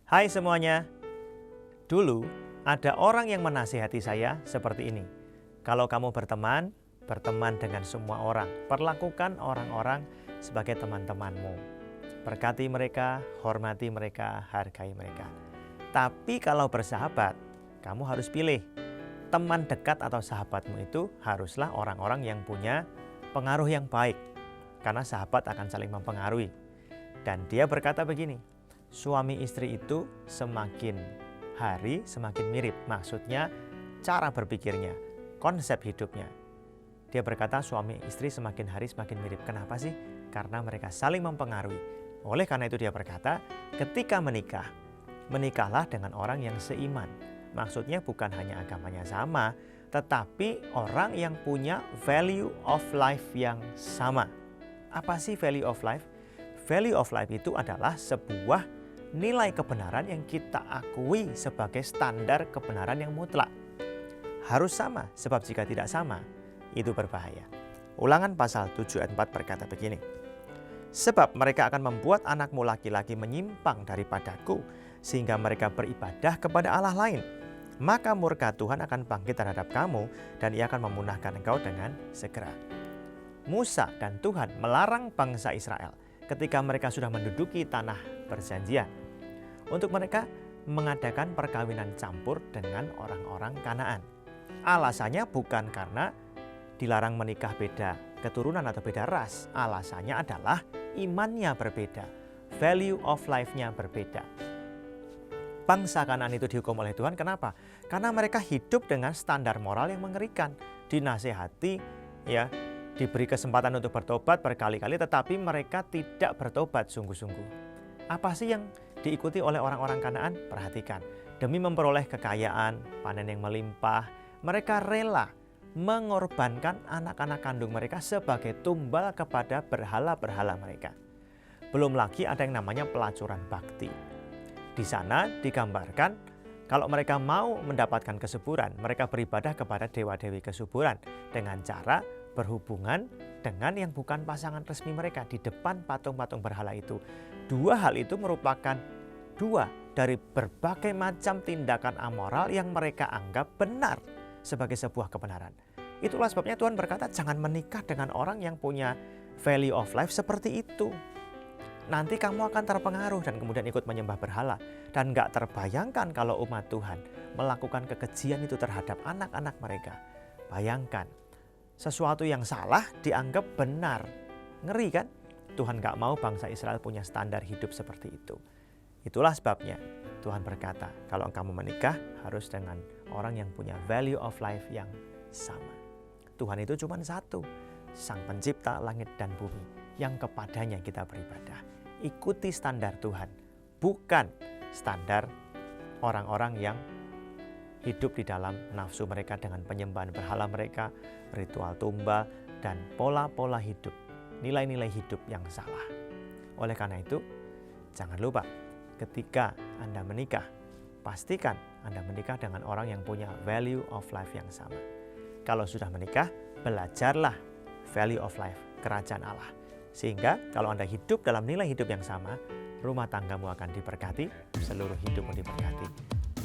Hai semuanya. Dulu ada orang yang menasihati saya seperti ini. Kalau kamu berteman dengan semua orang. Perlakukan orang-orang sebagai teman-temanmu. Berkati mereka, hormati mereka, hargai mereka. Tapi kalau bersahabat, kamu harus pilih. Teman dekat atau sahabatmu itu haruslah orang-orang yang punya pengaruh yang baik. Karena sahabat akan saling mempengaruhi. Dan dia berkata begini, suami istri itu semakin hari semakin mirip. Maksudnya cara berpikirnya, konsep hidupnya. Dia berkata suami istri semakin hari semakin mirip. Kenapa sih? Karena mereka saling mempengaruhi. Oleh karena itu dia berkata, ketika menikah, menikahlah dengan orang yang seiman. Maksudnya bukan hanya agamanya sama, tetapi orang yang punya value of life yang sama. Apa sih value of life? Value of life itu adalah sebuah nilai kebenaran yang kita akui sebagai standar kebenaran yang mutlak. Harus sama, sebab jika tidak sama, itu berbahaya. Ulangan pasal 7 ayat 4 berkata begini, sebab mereka akan membuat anakmu laki-laki menyimpang daripadaku, sehingga mereka beribadah kepada Allah lain. Maka murka Tuhan akan bangkit terhadap kamu, dan ia akan memunahkan engkau dengan segera. Musa dan Tuhan melarang bangsa Israel ketika mereka sudah menduduki tanah perjanjian untuk mereka mengadakan perkawinan campur dengan orang-orang Kanaan. Alasannya bukan karena dilarang menikah beda keturunan atau beda ras. Alasannya adalah imannya berbeda, value of life-nya berbeda. Bangsa Kanaan itu dihukum oleh Tuhan. Kenapa? Karena mereka hidup dengan standar moral yang mengerikan. Dinasehati, ya, diberi kesempatan untuk bertobat berkali-kali, tetapi mereka tidak bertobat sungguh-sungguh. Apa sih yang diikuti oleh orang-orang Kanaan? Perhatikan, demi memperoleh kekayaan, panen yang melimpah, mereka rela mengorbankan anak-anak kandung mereka sebagai tumbal kepada berhala-berhala mereka. Belum lagi ada yang namanya pelacuran bakti. Di sana digambarkan kalau mereka mau mendapatkan kesuburan, mereka beribadah kepada dewa-dewi kesuburan dengan cara berhubungan dengan yang bukan pasangan resmi mereka di depan patung-patung berhala itu. Dua hal itu merupakan dua dari berbagai macam tindakan amoral yang mereka anggap benar sebagai sebuah kebenaran. Itulah sebabnya Tuhan berkata jangan menikah dengan orang yang punya value of life seperti itu. Nanti kamu akan terpengaruh dan kemudian ikut menyembah berhala. Dan gak terbayangkan kalau umat Tuhan melakukan kekejian itu terhadap anak-anak mereka. Bayangkan, sesuatu yang salah dianggap benar. Ngeri kan? Tuhan gak mau bangsa Israel punya standar hidup seperti itu. Itulah sebabnya Tuhan berkata, kalau kamu menikah harus dengan orang yang punya value of life yang sama. Tuhan itu cuma satu, Sang Pencipta langit dan bumi, yang kepadanya kita beribadah. Ikuti standar Tuhan, bukan standar orang-orang yang hidup di dalam nafsu mereka dengan penyembahan berhala mereka, ritual tumbal, dan pola-pola hidup, nilai-nilai hidup yang salah. Oleh karena itu, jangan lupa ketika Anda menikah, pastikan Anda menikah dengan orang yang punya value of life yang sama. Kalau sudah menikah, belajarlah value of life, kerajaan Allah. Sehingga kalau Anda hidup dalam nilai hidup yang sama, rumah tanggamu akan diberkati, seluruh hidupmu diberkati,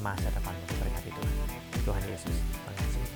masa depanmu diberkati Tuhan. Tuhan Yesus mengasihi.